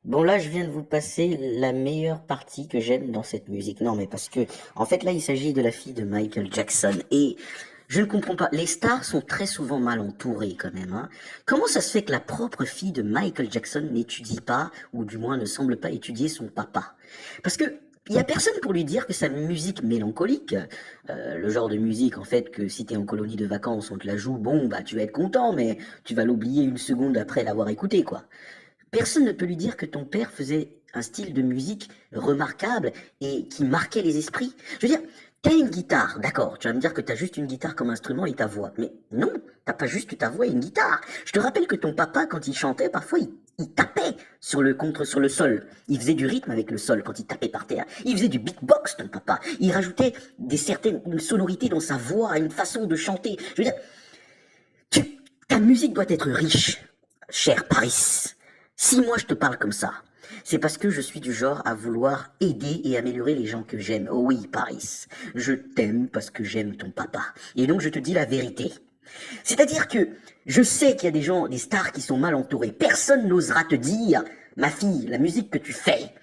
Bon là, je viens de vous passer la meilleure partie que j'aime dans cette musique. Non, mais parce que, en fait, là, il s'agit de la fille de Michael Jackson. Et je ne comprends pas. Les stars sont très souvent mal entourées quand même, hein. Comment ça se fait que la propre fille de Michael Jackson n'étudie pas, ou du moins ne semble pas étudier son papa? Parce que il y a personne pour lui dire que sa musique mélancolique, le genre de musique en fait que si t'es en colonie de vacances, on te la joue, bon bah tu vas être content, mais tu vas l'oublier une seconde après l'avoir écouté, quoi. Personne ne peut lui dire que ton père faisait un style de musique remarquable et qui marquait les esprits. Je veux dire, t'as une guitare, d'accord, tu vas me dire que t'as juste une guitare comme instrument et ta voix. Mais non, t'as pas juste ta voix et une guitare. Je te rappelle que ton papa, quand il chantait, parfois il tapait sur le sol. Il faisait du rythme avec le sol quand il tapait par terre. Il faisait du beatbox, ton papa. Il rajoutait une sonorité dans sa voix, une façon de chanter. Je veux dire, ta musique doit être riche, cher Paris. Si moi je te parle comme ça, c'est parce que je suis du genre à vouloir aider et améliorer les gens que j'aime. Oh oui, Paris, je t'aime parce que j'aime ton papa. Et donc je te dis la vérité. C'est-à-dire que je sais qu'il y a des gens, des stars qui sont mal entourés. Personne n'osera te dire, ma fille, la musique que tu fais,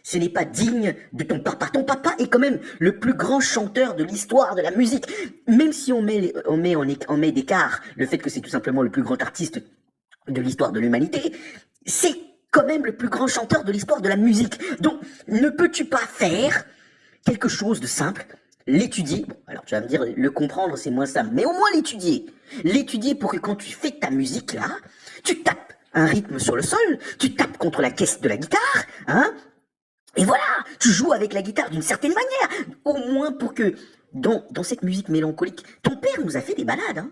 ce n'est pas digne de ton papa. Ton papa est quand même le plus grand chanteur de l'histoire de la musique. Même si on met d'écart le fait que c'est tout simplement le plus grand artiste de l'histoire de l'humanité, c'est quand même le plus grand chanteur de l'histoire de la musique. Donc, ne peux-tu pas faire quelque chose de simple, l'étudier, bon, alors tu vas me dire, le comprendre c'est moins simple, mais au moins l'étudier. L'étudier pour que quand tu fais ta musique là, tu tapes un rythme sur le sol, tu tapes contre la caisse de la guitare, hein, et voilà, tu joues avec la guitare d'une certaine manière, au moins pour que dans cette musique mélancolique, ton père nous a fait des balades, hein.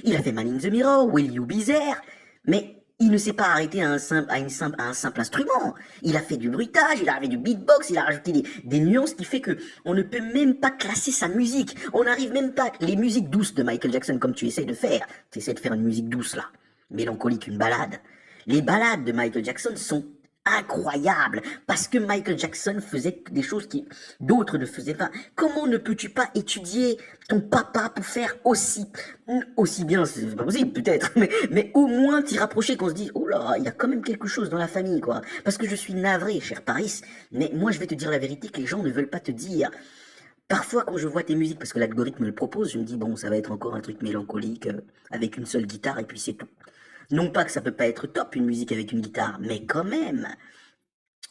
Il a fait Man in the Mirror, Will You Be There, mais il ne s'est pas arrêté à un simple instrument. Il a fait du bruitage, il a fait du beatbox, il a rajouté des nuances qui fait que on ne peut même pas classer sa musique. On n'arrive même pas, les musiques douces de Michael Jackson comme tu essaies de faire, tu essaies de faire une musique douce là, mélancolique, une balade. Les balades de Michael Jackson sont incroyable parce que Michael Jackson faisait des choses qui d'autres ne faisaient pas. Comment ne peux-tu pas étudier ton papa pour faire aussi bien, c'est pas possible peut-être, mais au moins t'y rapprocher qu'on se dise oh là, il y a quand même quelque chose dans la famille quoi. Parce que je suis navré, cher Paris, mais moi je vais te dire la vérité que les gens ne veulent pas te dire. Parfois, quand je vois tes musiques, parce que l'algorithme le propose, je me dis, bon, ça va être encore un truc mélancolique, avec une seule guitare, et puis c'est tout. Non pas que ça peut pas être top, une musique avec une guitare, mais quand même,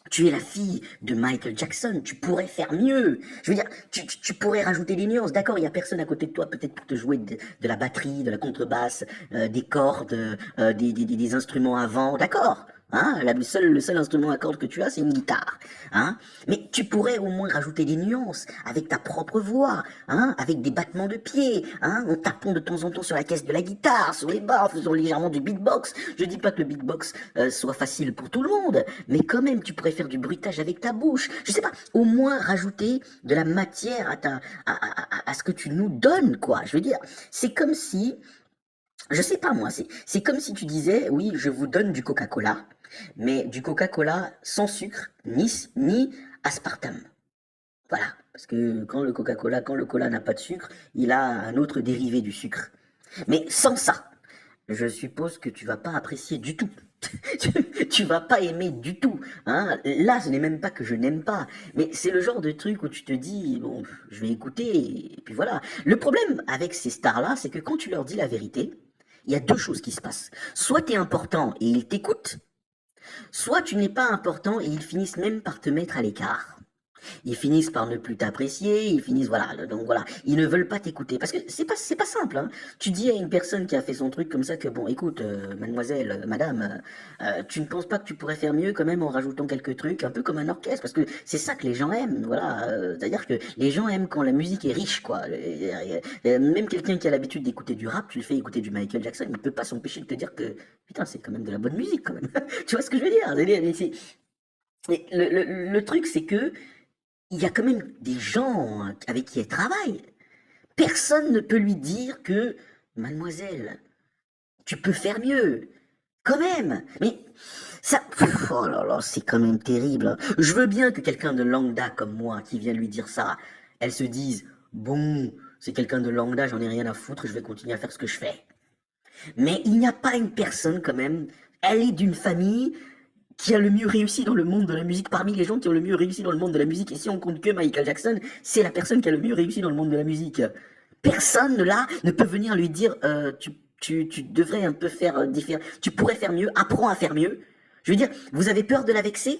tu es la fille de Michael Jackson, tu pourrais faire mieux. Je veux dire, tu pourrais rajouter des nuances. D'accord, il n'y a personne à côté de toi, peut-être pour te jouer de la batterie, de la contrebasse, des cordes, des instruments à vent. D'accord. Hein, le seul instrument à cordes que tu as, c'est une guitare. Hein, mais tu pourrais au moins rajouter des nuances avec ta propre voix, hein, avec des battements de pieds, hein, en tapant de temps en temps sur la caisse de la guitare, sur les barres, en faisant légèrement du beatbox. Je dis pas que le beatbox soit facile pour tout le monde, mais quand même, tu pourrais faire du bruitage avec ta bouche. Je sais pas, au moins rajouter de la matière à ce que tu nous donnes, quoi. Je veux dire, c'est comme si, je sais pas moi, c'est comme si tu disais, oui, je vous donne du Coca-Cola, mais du Coca-Cola sans sucre, ni aspartame. Voilà, parce que quand le cola n'a pas de sucre, il a un autre dérivé du sucre. Mais sans ça, je suppose que tu vas pas apprécier du tout. Tu vas pas aimer du tout. Hein. Là, ce n'est même pas que je n'aime pas, mais c'est le genre de truc où tu te dis, bon, je vais écouter, et puis voilà. Le problème avec ces stars-là, c'est que quand tu leur dis la vérité, il y a deux choses qui se passent. Soit tu es important et ils t'écoutent, soit tu n'es pas important et ils finissent même par te mettre à l'écart. Ils finissent par ne plus t'apprécier, ils finissent, voilà, donc voilà, ils ne veulent pas t'écouter. Parce que c'est pas simple, hein. Tu dis à une personne qui a fait son truc comme ça que, bon, écoute, mademoiselle, madame, tu ne penses pas que tu pourrais faire mieux quand même en rajoutant quelques trucs, un peu comme un orchestre, parce que c'est ça que les gens aiment, voilà. C'est-à-dire que les gens aiment quand la musique est riche, quoi. Même quelqu'un qui a l'habitude d'écouter du rap, tu le fais écouter du Michael Jackson, il ne peut pas s'empêcher de te dire que, putain, c'est quand même de la bonne musique, quand même. Tu vois ce que je veux dire? Le truc, c'est que il y a quand même des gens avec qui elle travaille. Personne ne peut lui dire que, mademoiselle, tu peux faire mieux. Quand même. Mais ça, oh là là, c'est quand même terrible. Je veux bien que quelqu'un de lambda comme moi qui vient lui dire ça, elle se dise, bon, c'est quelqu'un de lambda, j'en ai rien à foutre, je vais continuer à faire ce que je fais. Mais il n'y a pas une personne quand même, elle est d'une famille qui a le mieux réussi dans le monde de la musique, parmi les gens qui ont le mieux réussi dans le monde de la musique, et si on compte que Michael Jackson, c'est la personne qui a le mieux réussi dans le monde de la musique. Personne là ne peut venir lui dire tu devrais un peu faire différent, tu pourrais faire mieux, apprends à faire mieux. Je veux dire, vous avez peur de la vexer?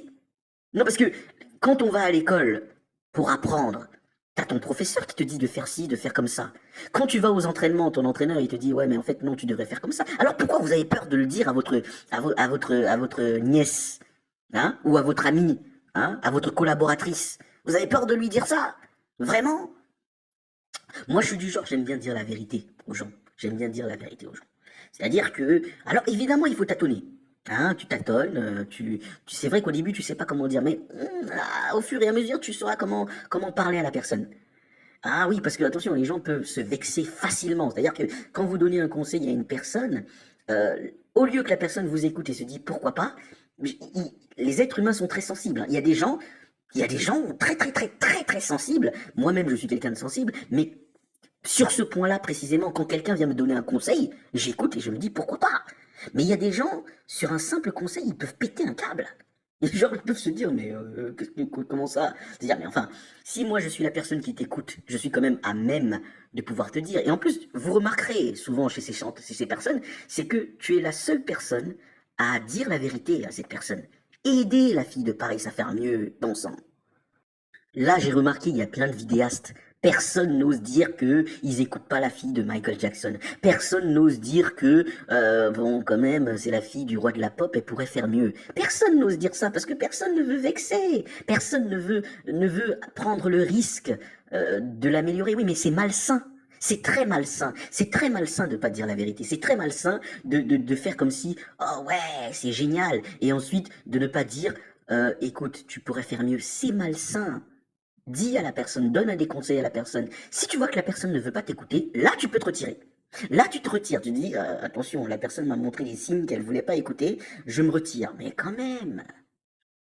Non, parce que quand on va à l'école pour apprendre, t'as ton professeur qui te dit de faire ci, de faire comme ça. Quand tu vas aux entraînements, ton entraîneur il te dit ouais mais en fait non tu devrais faire comme ça. Alors pourquoi vous avez peur de le dire à votre nièce, hein, ou à votre amie, hein, à votre collaboratrice? Vous avez peur de lui dire ça? Vraiment? Moi je suis du genre j'aime bien dire la vérité aux gens. J'aime bien dire la vérité aux gens. C'est-à-dire que alors évidemment il faut tâtonner. Hein, tu tâtonnes, c'est vrai qu'au début tu sais pas comment dire, mais au fur et à mesure tu sauras comment parler à la personne. Ah oui, parce que attention, les gens peuvent se vexer facilement. C'est-à-dire que quand vous donnez un conseil à une personne, euh, au lieu que la personne vous écoute et se dit pourquoi pas, les êtres humains sont très sensibles, hein. Il y a des gens très très très très très sensibles. Moi-même, je suis quelqu'un de sensible, mais sur ce point-là précisément, quand quelqu'un vient me donner un conseil, j'écoute et je me dis pourquoi pas. Mais il y a des gens, sur un simple conseil, ils peuvent péter un câble. Et genre, ils peuvent se dire, mais comment ça? C'est-à-dire, mais enfin, si moi je suis la personne qui t'écoute, je suis quand même à même de pouvoir te dire. Et en plus, vous remarquerez souvent chez ces personnes, c'est que tu es la seule personne à dire la vérité à cette personne. Aider la fille de Paris à faire mieux dans son. Là, j'ai remarqué, il y a plein de vidéastes. Personne n'ose dire que ils écoutent pas la fille de Michael Jackson. Personne n'ose dire que, bon, quand même, c'est la fille du roi de la pop, elle pourrait faire mieux. Personne n'ose dire ça parce que personne ne veut vexer. Personne ne veut prendre le risque de l'améliorer. Oui, mais c'est malsain. C'est très malsain. C'est très malsain de pas dire la vérité. C'est très malsain de faire comme si, oh ouais, c'est génial. Et ensuite, de ne pas dire, écoute, tu pourrais faire mieux. C'est malsain. Dis à la personne, donne des conseils à la personne. Si tu vois que la personne ne veut pas t'écouter, là tu peux te retirer. Là tu te retires, tu dis attention, la personne m'a montré des signes qu'elle voulait pas écouter, je me retire. Mais quand même,